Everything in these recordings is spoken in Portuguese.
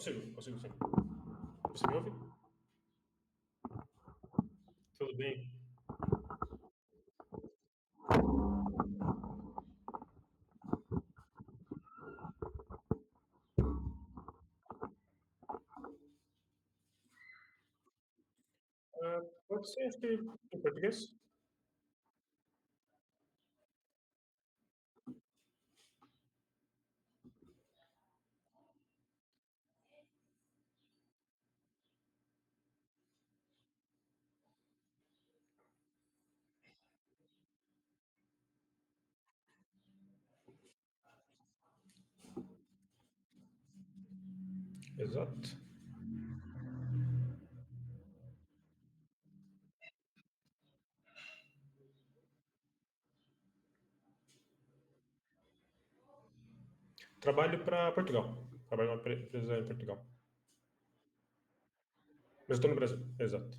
Consigo sim. Você me ouve? Tudo bem? Pode ser, acho que em português? Exato. Trabalho para Portugal. Trabalho numa empresa em Portugal. Mas estou no Brasil. Exato.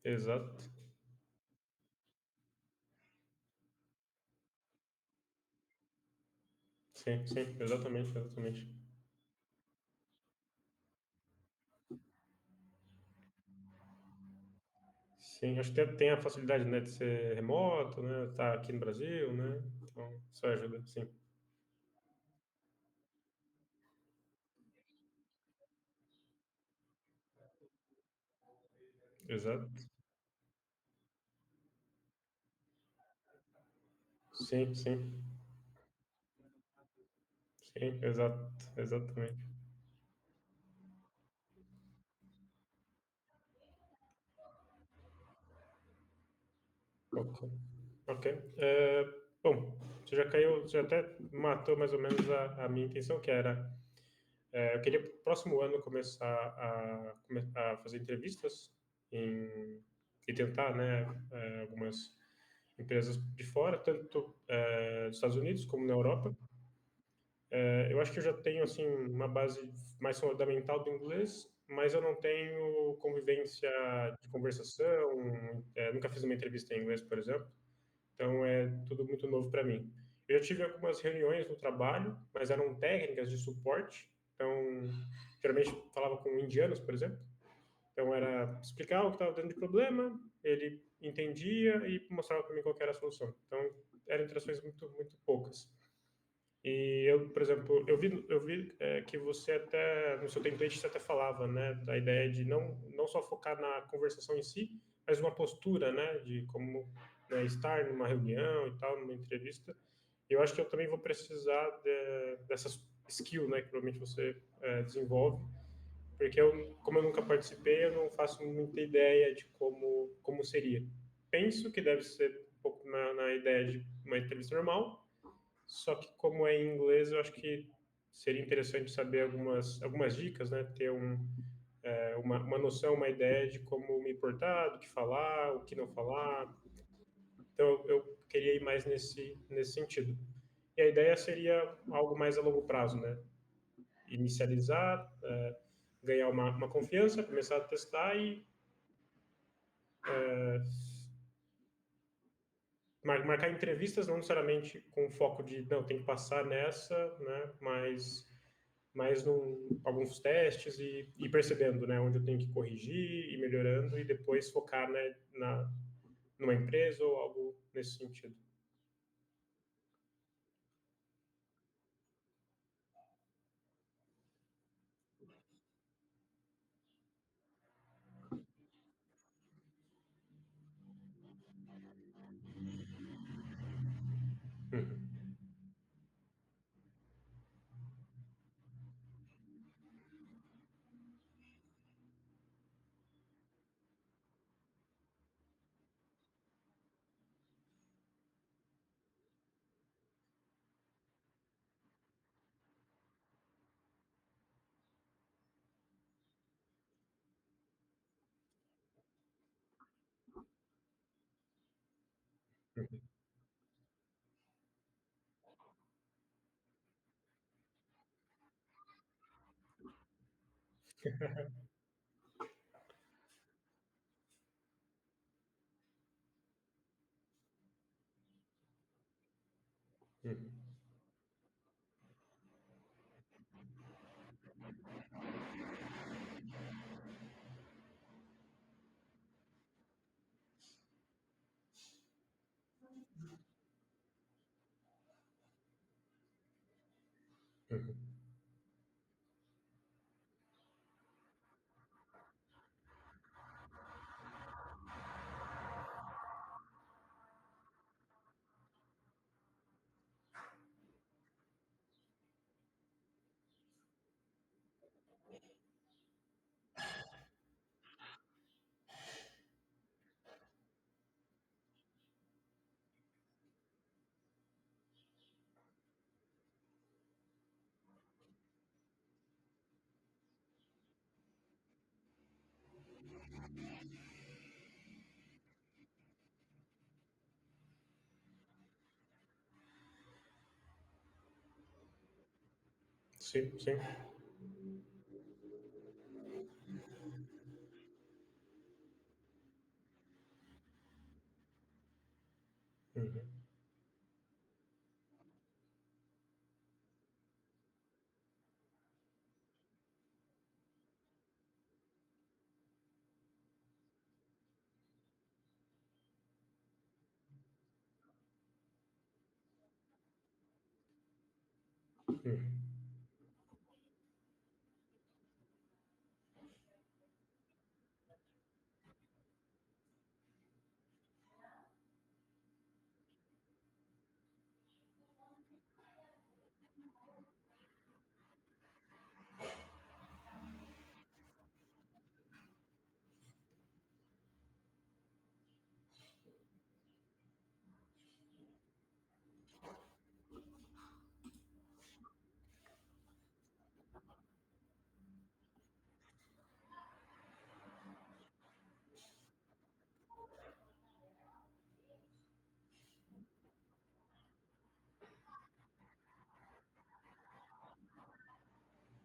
Exato. Sim, exatamente. Sim, acho que tem a facilidade, né, de ser remoto, né, estar aqui no Brasil, né, então isso ajuda, sim. Exato. Sim. Sim, exatamente. Ok. Ok. Bom, você já até matou mais ou menos a minha intenção, que era, eu queria pro próximo ano começar a fazer entrevistas em, e tentar, né, algumas empresas de fora, tanto dos Estados Unidos como na Europa. Eu acho que eu já tenho assim uma base mais fundamental do inglês, mas eu não tenho convivência de conversação, nunca fiz uma entrevista em inglês, por exemplo. Então é tudo muito novo para mim. Eu já tive algumas reuniões no trabalho, mas eram técnicas de suporte. Então, geralmente falava com indianos, por exemplo. Então era explicar o que estava dando de problema, ele entendia e mostrava para mim qual que era a solução. Então eram interações muito poucas. E eu, por exemplo, eu vi que você até no seu template você até falava, né, da ideia de não só focar na conversação em si, mas uma postura, né, de como, né, estar numa reunião e tal, numa entrevista. Eu acho que eu também vou precisar dessas skills, né, que provavelmente você desenvolve, porque como eu nunca participei, eu não faço muita ideia de como seria. Penso que deve ser um pouco na ideia de uma entrevista normal, só que como é em inglês, eu acho que seria interessante saber algumas dicas, né? Ter uma noção, uma ideia de como me portar, do que falar, o que não falar. Então, eu queria ir mais nesse sentido. E a ideia seria algo mais a longo prazo, né? Inicializar, ganhar uma confiança, começar a testar e marcar entrevistas, não necessariamente com foco de, não, tem que passar nessa, né? Mas alguns testes e ir percebendo, né, onde eu tenho que corrigir e melhorando e depois focar, né, numa empresa ou algo nesse sentido. Uhum. Uhum. Uhum. Uhum. Sim, sim. Uhum. Uhum.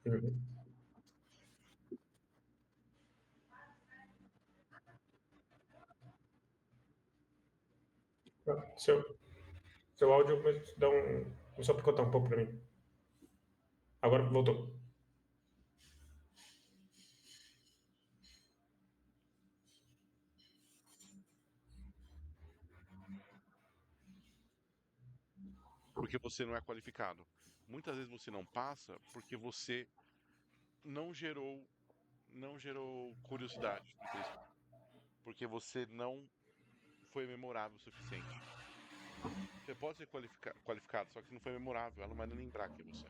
Uhum. Ah, seu áudio começou a dar começou a picotar um pouco para mim. Agora voltou. Porque você não é qualificado. Muitas vezes você não passa porque você não gerou, não gerou curiosidade naquele estudo. Porque você não foi memorável o suficiente. Você pode ser qualificado, só que não foi memorável. Ela não vai nem lembrar que é você.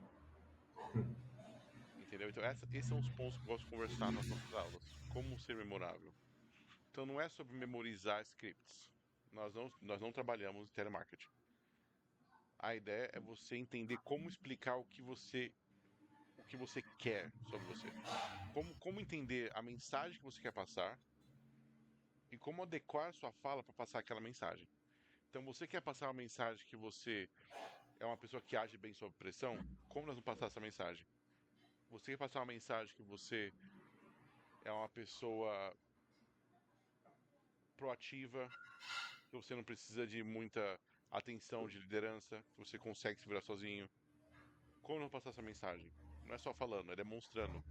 Entendeu? Então, esses são os pontos que eu gosto de conversar nas nossas aulas. Como ser memorável. Então, não é sobre memorizar scripts. Nós não trabalhamos em telemarketing. A ideia é você entender como explicar o que você quer sobre você. Como entender a mensagem que você quer passar e como adequar a sua fala para passar aquela mensagem. Então, você quer passar uma mensagem que você é uma pessoa que age bem sob pressão? Como nós vamos passar essa mensagem? Você quer passar uma mensagem que você é uma pessoa proativa, que você não precisa de muita atenção de liderança, que você consegue se virar sozinho? Como não passar essa mensagem? Não é só falando, é demonstrando.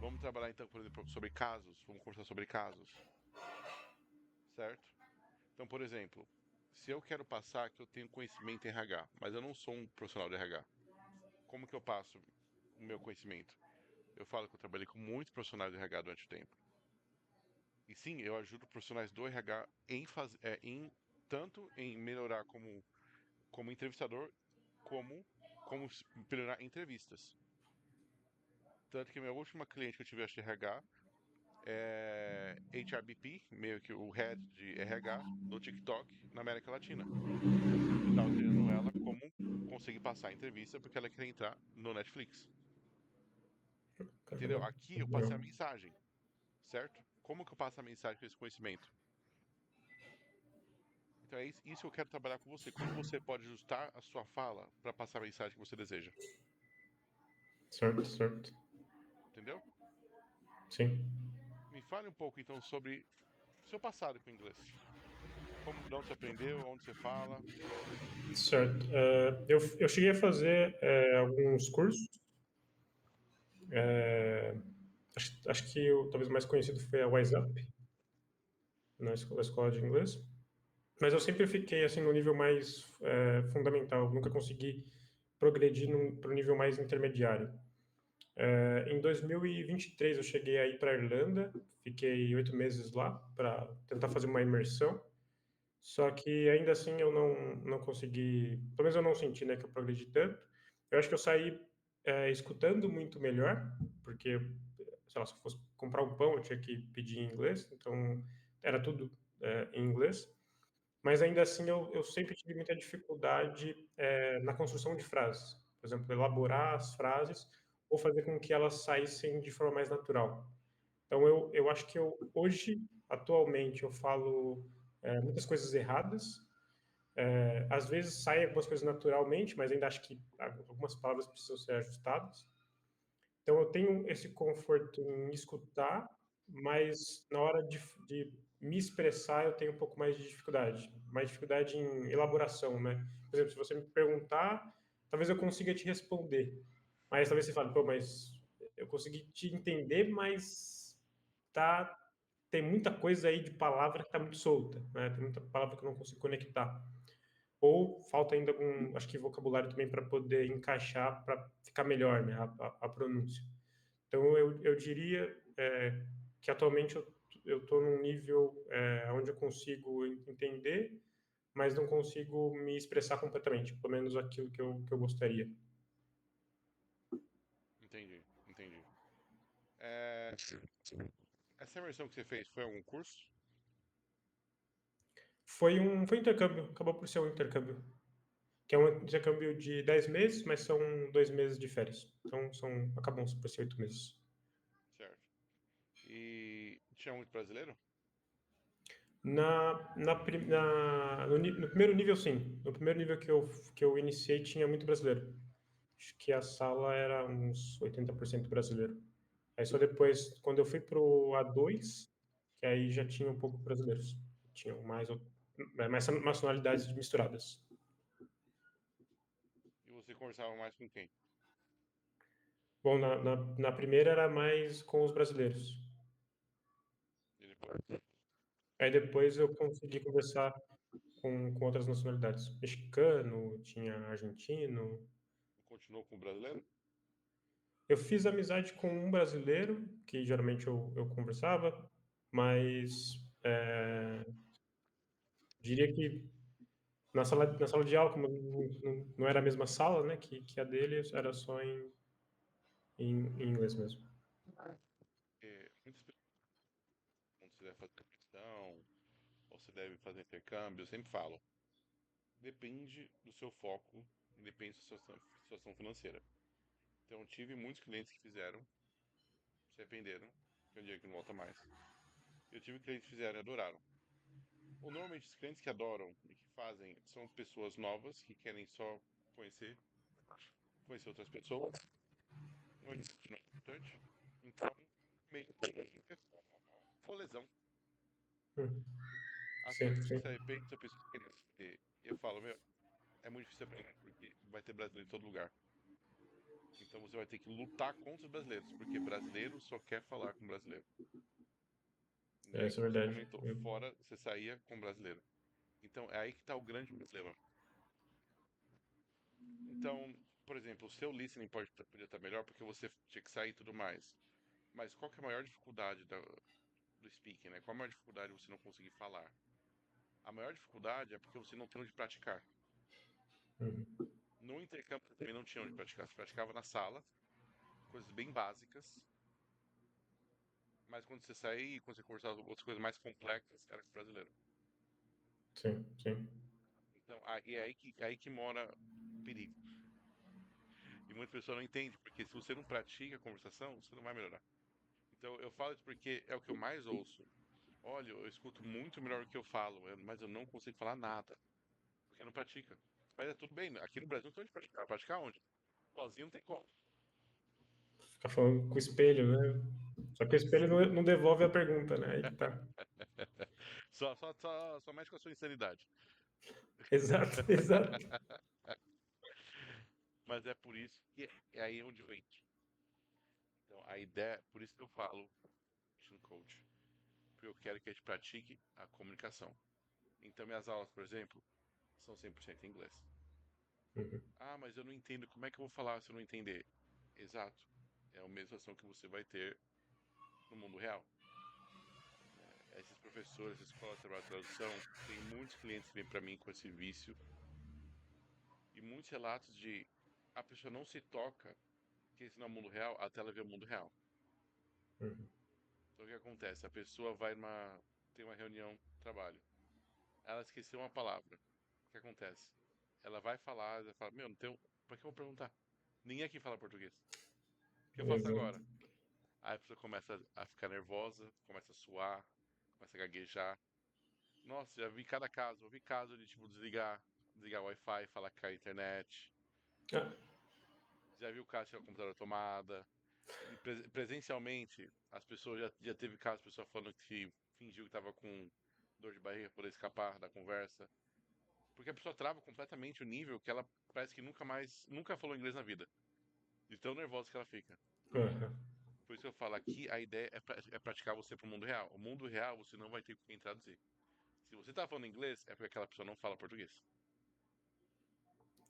Vamos trabalhar então, por exemplo, sobre casos. Vamos conversar sobre casos, certo? Então, por exemplo, se eu quero passar que eu tenho conhecimento em RH, mas eu não sou um profissional de RH, como que eu passo o meu conhecimento? Eu falo que eu trabalhei com muitos profissionais de RH durante o tempo. E sim, eu ajudo profissionais do RH tanto em melhorar como entrevistador, como melhorar entrevistas. Tanto que a minha última cliente que eu tive de RH é HRBP, meio que o head de RH do TikTok na América Latina. Eu tava treinando ela como conseguir passar a entrevista porque ela queria entrar no Netflix. Entendeu? Caramba, Aqui eu passei a legal. mensagem, certo? Como que eu passo a mensagem com esse conhecimento? Então é isso que eu quero trabalhar com você. Como você pode ajustar a sua fala para passar a mensagem que você deseja? Certo, certo. Entendeu? Sim. Me fale um pouco então sobre seu passado com o inglês. Como, de onde você aprendeu, onde você fala? Certo. Eu cheguei a fazer alguns cursos. Acho que talvez o mais conhecido foi a Wise Up, na escola de inglês. Mas eu sempre fiquei assim no nível mais fundamental. Nunca consegui progredir para o nível mais intermediário. Em 2023 eu cheguei a ir para a Irlanda, fiquei 8 meses lá para tentar fazer uma imersão. Só que ainda assim eu não consegui, pelo menos eu não senti, né, que eu progredi tanto. Eu acho que eu saí escutando muito melhor, porque, sei lá, se eu fosse comprar um pão eu tinha que pedir em inglês, então era tudo em inglês. Mas ainda assim eu sempre tive muita dificuldade na construção de frases. Por exemplo, elaborar as frases ou fazer com que elas saíssem de forma mais natural. Então eu acho que hoje, atualmente, eu falo muitas coisas erradas. Às vezes saem algumas coisas naturalmente, mas ainda acho que algumas palavras precisam ser ajustadas. Então, eu tenho esse conforto em escutar, mas na hora de me expressar, eu tenho um pouco mais dificuldade em elaboração, né? Por exemplo, se você me perguntar, talvez eu consiga te responder, mas talvez você fale, pô, mas eu consegui te entender, mas tá, tem muita coisa aí de palavra que tá muito solta, né? Tem muita palavra que eu não consigo conectar. Ou falta ainda algum, acho que vocabulário também para poder encaixar, para ficar melhor, né, a pronúncia. Então, eu diria que atualmente eu estou num nível onde eu consigo entender, mas não consigo me expressar completamente, pelo menos aquilo que eu gostaria. Entendi, entendi. É, essa imersão que você fez foi algum curso? Foi um intercâmbio, acabou por ser um intercâmbio, que é um intercâmbio de 10 meses, mas são 2 meses de férias. Então, acabam por ser 8 meses. Certo. E tinha muito brasileiro? No primeiro nível, sim. No primeiro nível que eu iniciei, tinha muito brasileiro. Acho que a sala era uns 80% brasileiro. Aí só depois, quando eu fui pro A2, que aí já tinha um pouco brasileiros. Tinham mais nacionalidades misturadas. E você conversava mais com quem? Bom, na primeira era mais com os brasileiros. E depois? Aí depois eu consegui conversar com outras nacionalidades. Mexicano, tinha argentino. Continuou com o brasileiro? Eu fiz amizade com um brasileiro, que geralmente eu conversava, mas diria que na sala de aula, como não era a mesma sala, né, que a dele, era só em inglês mesmo. Muitas pessoas, quando você deve fazer questão, ou você deve fazer intercâmbio, eu sempre falo, depende do seu foco, depende da sua situação financeira. Então, tive muitos clientes que fizeram, se arrependeram, que é um dia que não volta mais. Eu tive clientes que fizeram e adoraram. Ou normalmente os clientes que adoram e que fazem são pessoas novas que querem só conhecer, conhecer outras pessoas. Isso não é importante. Então, meio que foi lesão. Hum, As sim, pessoas que sim. se arrependem são pessoas que querem aprender. Eu falo, meu, é muito difícil aprender, porque vai ter brasileiro em todo lugar. Então você vai ter que lutar contra os brasileiros, porque brasileiro só quer falar com brasileiro. Né? Isso é Como você verdade. comentou, fora você saía com brasileiro. Então é aí que está o grande problema. Então, por exemplo, o seu listening podia estar melhor porque você tinha que sair e tudo mais. Mas qual que é a maior dificuldade do speaking, né? Qual a maior dificuldade de você não conseguir falar? A maior dificuldade é porque você não tem onde praticar. Uhum, No intercâmbio você também não tinha onde praticar. Você praticava na sala, coisas bem básicas. Mas quando você saía e quando você conversava outras coisas mais complexas, era com o brasileiro. sim, sim. Então, é aí que mora o perigo. E muita pessoa não entende, porque se você não pratica a conversação, você não vai melhorar. Então, eu falo isso porque é o que eu mais ouço. Olha, eu escuto muito melhor do que eu falo, mas eu não consigo falar nada, porque não pratica. Mas é tudo bem, né? Aqui no Brasil não tem onde praticar. Praticar onde? Sozinho não tem como. Ficar falando com o espelho, né? Só que o espelho não devolve a pergunta, né? Aí que tá. Só mexe com a sua insanidade. Exato, exato. Mas é por isso que é aí onde eu entro. Então, a ideia, por isso que eu falo no coach, porque eu quero que a gente pratique a comunicação. Então, minhas aulas, por exemplo, são 100% em inglês. Uhum, Ah, mas eu não entendo. Como é que eu vou falar se eu não entender? Exato. É a mesma ação que você vai ter no mundo real. Esses professores, escola de trabalho de tradução, tem muitos clientes que vêm para mim com esse vício e muitos relatos de a pessoa não se toca que esse não é o mundo real até ela ver o mundo real. uhum, Então o que acontece? A pessoa vai tem uma reunião de trabalho. Ela esqueceu uma palavra. O que acontece? Ela vai falar, ela fala, meu, não tem. Pra que eu vou perguntar? Ninguém aqui fala português. O que eu faço exato. agora? Aí a pessoa começa a ficar nervosa, começa a suar, começa a gaguejar. Nossa, já vi cada caso. Eu vi caso de, tipo, desligar o Wi-Fi, falar que cai a internet. Ah, Já vi o caso de tirar o computador da tomada. E presencialmente, as pessoas já teve caso, pessoa falando que fingiu que tava com dor de barriga para poder escapar da conversa. Porque a pessoa trava completamente o nível que ela parece que nunca falou inglês na vida. De tão nervosa que ela fica. aham, Por isso que eu falo aqui, a ideia é praticar você pro mundo real. O mundo real você não vai ter com quem traduzir. Se você tá falando inglês, é porque aquela pessoa não fala português.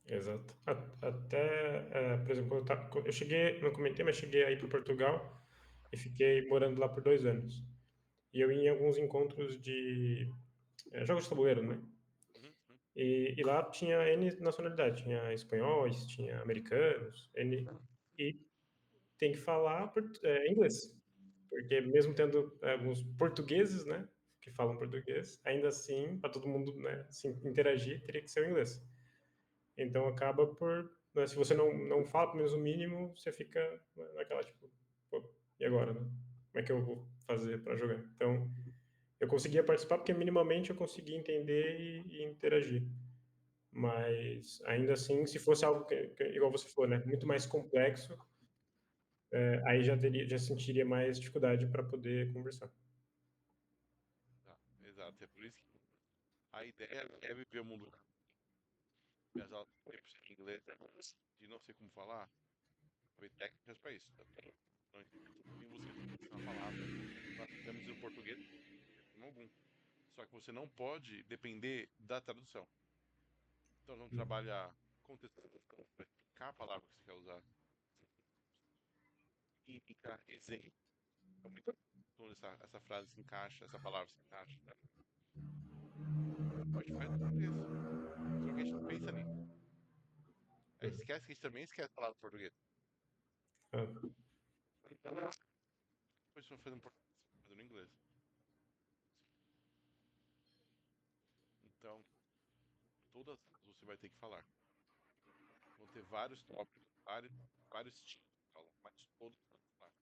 exato. Até, por exemplo, eu cheguei, não comentei, mas cheguei aí para Portugal e fiquei morando lá por 2 anos. E eu ia em alguns encontros de jogos de tabuleiro, né? Uhum, uhum. E lá tinha N nacionalidade, tinha espanhóis, tinha americanos, N, e tem que falar inglês, porque mesmo tendo alguns portugueses, né, que falam português, ainda assim, para todo mundo, né, assim, interagir, teria que ser o inglês. Então acaba por, né, se você não fala pelo menos o mínimo, você fica naquela tipo, pô, e agora, né? Como é que eu vou fazer para jogar? Então, eu conseguia participar porque minimamente eu conseguia entender e interagir. Mas ainda assim, se fosse algo igual você falou, né, muito mais complexo, aí já sentiria mais dificuldade para poder conversar. Tá, exato. É por isso que a ideia é viver o mundo. Minhas aulas são 100% em inglês, de não sei como falar, tem técnicas para isso. Não tem você esquecer uma palavra. Nós temos o português, em algum. Só que você não pode depender da tradução. Então não trabalha contexto, para explicar a palavra que você quer usar, indicar exemplo. É muito quando essa frase se encaixa, essa palavra se encaixa. Pode fazer em português. Só que a gente não pensa nisso. A gente esquece que a gente também esquece a palavra português. Ah, Então, depois você vai fazendo português, fazendo inglês. Então, todas você vai ter que falar. Vão ter vários tópicos, vários tipos de aula, mas todos vão falar.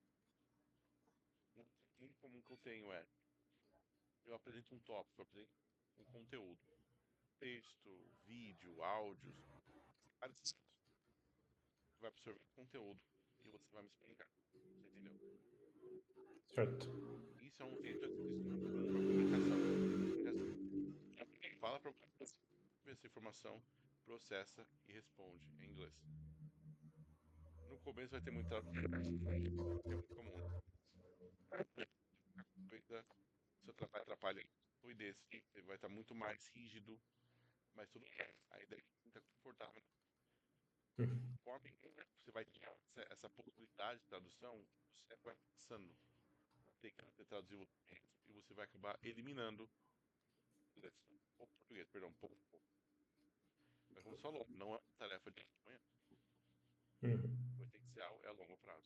Um muito comum que eu tenho é, eu apresento um tópico, eu apresento um conteúdo. Texto, vídeo, áudios, vários tipos. Você vai absorver o conteúdo e você vai me explicar. Você entendeu? certo. Isso é um jeito comum para comunicação. Comunicação. Fala para ver essa informação, processa e responde em inglês. No começo vai ter muita. É muito comum. Coisa, seu trabalho atrapalha a fluidez. Ele vai estar muito mais rígido, mas tudo bem. A ideia é ficar confortável. Uhum, Conforme você vai ter essa possibilidade de tradução, você vai passando. Tem que traduzir o texto e você vai acabar eliminando o português, perdão, um pouco. Mas como você falou, não é uma tarefa de manhã, uhum. vai ter que ser algo a longo prazo.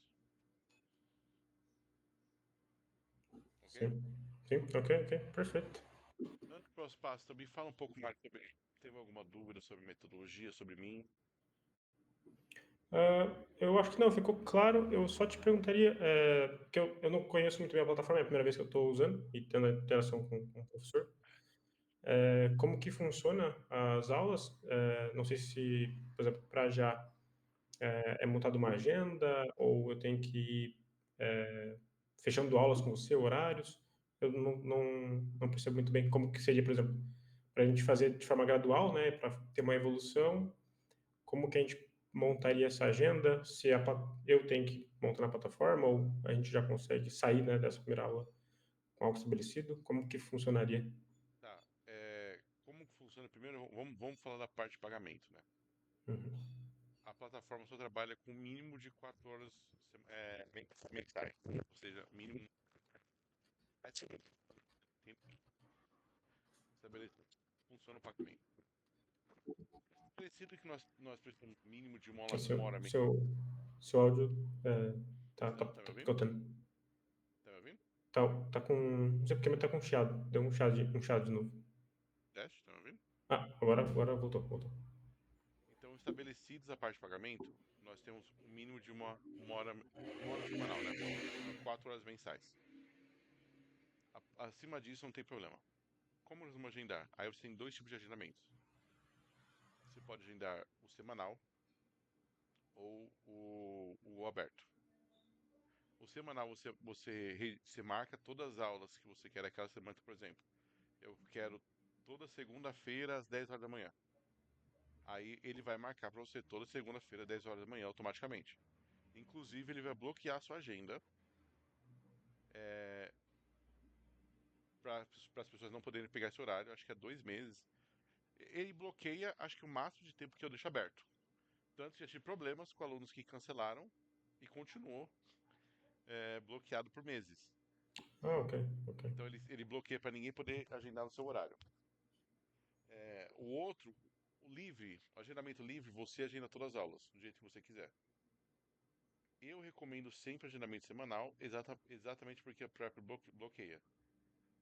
Ok? Sim, sim, ok, ok, perfeito. Antes do próximo passo, também fala um pouco mais sobre. Teve alguma dúvida sobre metodologia, sobre mim? Eu acho que não, ficou claro. Eu só te perguntaria, porque eu não conheço muito bem a plataforma, é a primeira vez que eu estou usando e tendo a interação com o professor. Como que funciona as aulas? Não sei se, por exemplo, para já é montada uma agenda ou eu tenho que ir fechando aulas com você, horários. eu não percebo muito bem como que seria, por exemplo, para a gente fazer de forma gradual, né, para ter uma evolução, como que a gente montaria essa agenda? Se eu tenho que montar na plataforma ou a gente já consegue sair, né, dessa primeira aula com algo estabelecido? Como que funcionaria? Tá. Como que funciona? Primeiro, vamos falar da parte de pagamento, né? Uhum. A plataforma só trabalha com mínimo de 4 horas mensais. Ou seja, mínimo. Tem estabelecido. Funciona o pagamento. Estabelecido que nós precisamos mínimo de O uma hora. seu áudio Tá me tá ouvindo? picotando. Tá me ouvindo? Tá com. Não sei porque, mas tá com chiado. Deu um chiado de novo. Teste, tá me ouvindo? Ah, agora voltou. Então, estabelecidos a parte de pagamento, nós temos um mínimo de uma hora semanal, né? 4 horas mensais. Acima disso não tem problema. Como nós vamos agendar? Aí você tem dois tipos de agendamentos. Você pode agendar o semanal ou o aberto. O semanal você marca todas as aulas que você quer aquela semana, por exemplo. Eu quero toda segunda-feira às 10 horas da manhã. Aí ele vai marcar para você toda segunda-feira às 10 horas da manhã automaticamente. Inclusive, ele vai bloquear a sua agenda para as pessoas não poderem pegar esse horário. Acho que é 2 meses. Ele bloqueia, acho que o máximo de tempo que eu deixo aberto. Tanto que já tive problemas com alunos que cancelaram e continuou bloqueado por meses. Ah, ok. Então ele bloqueia para ninguém poder agendar no seu horário. O outro, o agendamento livre, você agenda todas as aulas, do jeito que você quiser. Eu recomendo sempre agendamento semanal, exatamente porque a própria bloqueia.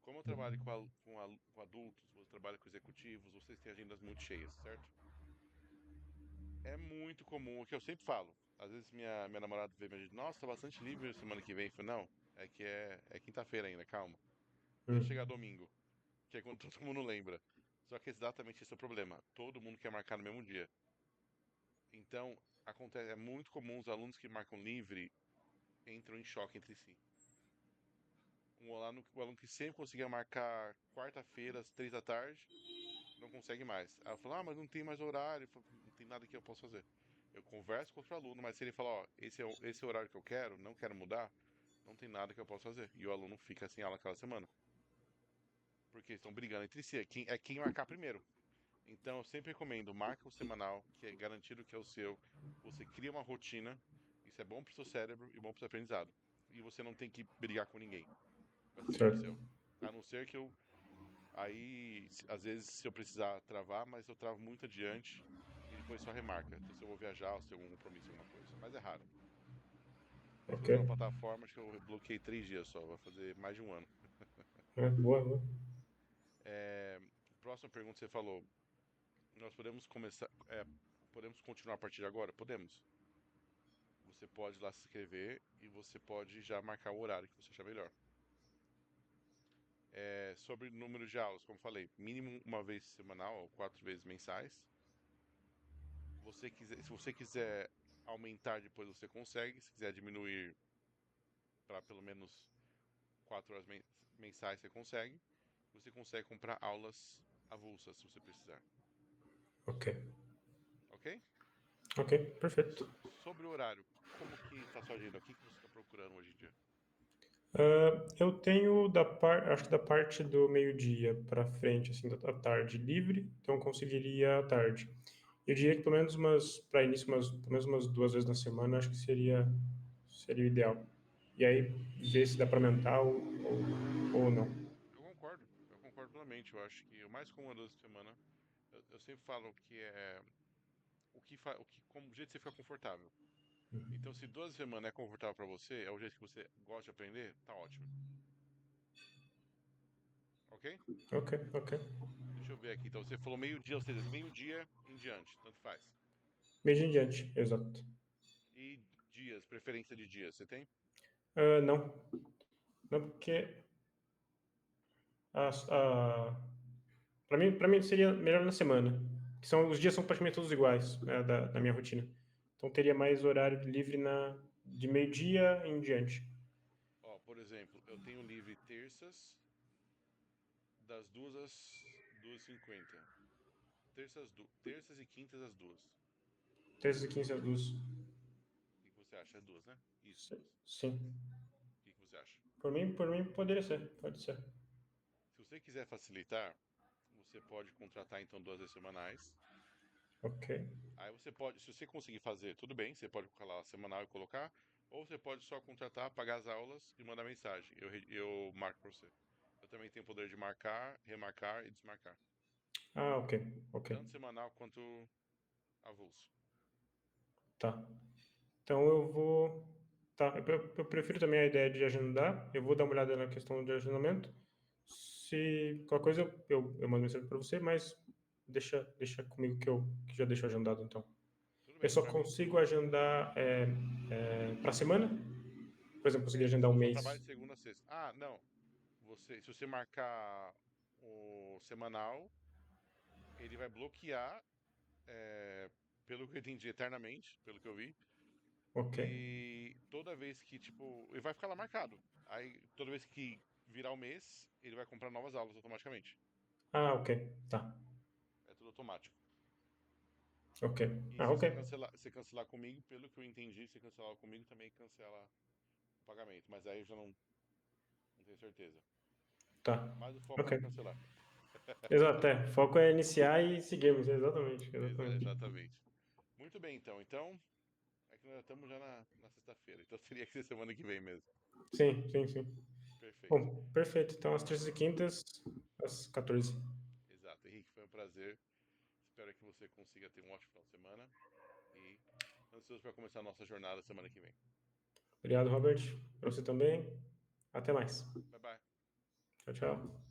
Como eu trabalho com adultos, você trabalha com executivos, vocês têm agendas muito cheias, certo? É muito comum, o que eu sempre falo. Às vezes minha namorada vê minha agenda, nossa, tá bastante livre semana que vem. Eu falo, não, é quinta-feira ainda, calma. Deixa chegar Hum, domingo, que é quando todo mundo lembra. Só que exatamente esse é o problema. Todo mundo quer marcar no mesmo dia. Então, é muito comum os alunos que marcam livre entram em choque entre si. O aluno que sempre conseguia marcar quarta-feira às 3 da tarde, não consegue mais. Aí eu falo, mas não tem mais horário, eu falo, não tem nada que eu possa fazer. Eu converso com outro aluno, mas se ele falar, ó, esse é o horário que eu quero, não quero mudar, não tem nada que eu possa fazer. E o aluno fica sem aula aquela semana. Porque estão brigando entre si, é quem marcar primeiro. Então eu sempre recomendo, marca o semanal, que é garantido que é o seu. Você cria uma rotina, isso é bom pro seu cérebro e bom pro seu aprendizado. E você não tem que brigar com ninguém. Vai ser sempre certo. seu. A não ser que aí, às vezes, se eu precisar travar, mas eu travo muito adiante e depois só remarca. Então, se eu vou viajar ou se tem algum compromisso, alguma coisa. Mas é raro. Eu tô Ok. usando a plataforma, acho que eu bloqueei 3 dias só, vai fazer mais de um ano. Boa. É, próxima pergunta, você falou, nós podemos continuar a partir de agora? Podemos. Você pode lá se inscrever e você pode já marcar o horário que você achar melhor. Sobre número de aulas, como falei, mínimo uma vez semanal ou 4 vezes mensais. Se você quiser aumentar depois, você consegue. Se quiser diminuir para pelo menos 4 horas mensais, você consegue. Você consegue comprar aulas avulsas se você precisar. Ok. Ok? Ok, perfeito. Sobre o horário, como que tá a sua agenda? O que você está procurando hoje em dia? Eu tenho acho que da parte do meio-dia para frente, assim, da tarde livre, então eu conseguiria à tarde. Eu diria que para início, pelo menos umas 2 vezes na semana, acho que seria o ideal. E aí, ver se dá para aumentar ou não. Eu concordo plenamente. Eu acho que o mais comum da semana, eu sempre falo que é como o jeito que você fica confortável. Então, se 12 semanas é confortável para você, é o jeito que você gosta de aprender, tá ótimo. Ok? Ok. Deixa eu ver aqui. Então, você falou meio-dia, ou seja, meio-dia em diante, tanto faz. Mês em diante, exato. E dias, preferência de dias, você tem? Não, não porque para mim seria melhor na semana, que os dias são praticamente todos iguais, né, da minha rotina. Então teria mais horário livre de meio-dia em diante. Ó, por exemplo, eu tenho livre terças, das 2 às 2h50. Terças e quintas às 2. Terças e quintas às 2. O que você acha? É 2, né? Isso, 2. Sim. O que você acha? Por mim poderia ser, pode ser. Se você quiser facilitar, você pode contratar então 2 vezes semanais. Ok. Aí você pode, se você conseguir fazer, tudo bem, você pode colocar lá semanal e colocar, ou você pode só contratar, pagar as aulas e mandar mensagem. Eu marco pra você. Eu também tenho o poder de marcar, remarcar e desmarcar. Ah, ok, ok. Tanto semanal quanto avulso. Tá. Então eu vou. Tá, eu prefiro também a ideia de agendar. Eu vou dar uma olhada na questão de agendamento. Se qualquer coisa eu mando mensagem para você, mas deixa comigo que já deixo agendado então. Tudo Eu bem, só pra mim. consigo agendar para semana? Por exemplo, conseguir agendar um Eu só trabalho mês. de segunda a sexta. Ah, não. Se você marcar o semanal, ele vai bloquear, pelo que eu entendi, eternamente, pelo que eu vi. Ok. E toda vez que, tipo, ele vai ficar lá marcado. Aí, toda vez que virar o mês, ele vai comprar novas aulas automaticamente. Ah, ok. Tá. É tudo automático. Ok. E Ah, se ok. você cancelar comigo, pelo que eu entendi, se cancelar comigo, também cancela o pagamento. Mas aí eu já não tenho certeza. Tá. Mas o foco Ok. é não cancelar. Exato, é. Foco é iniciar e seguirmos. Exatamente, exatamente. Exatamente. Muito bem, então. Então, é que nós estamos já na sexta-feira. Então teria que ser semana que vem mesmo. Sim, sim, sim. Perfeito. Bom, perfeito. Então, às terças e quintas, às 14. Exato. Henrique, foi um prazer. Espero que você consiga ter um ótimo final de semana. E ansioso para começar a nossa jornada semana que vem. Obrigado, Robert. Para você também. Até mais. Bye bye. Tchau, tchau.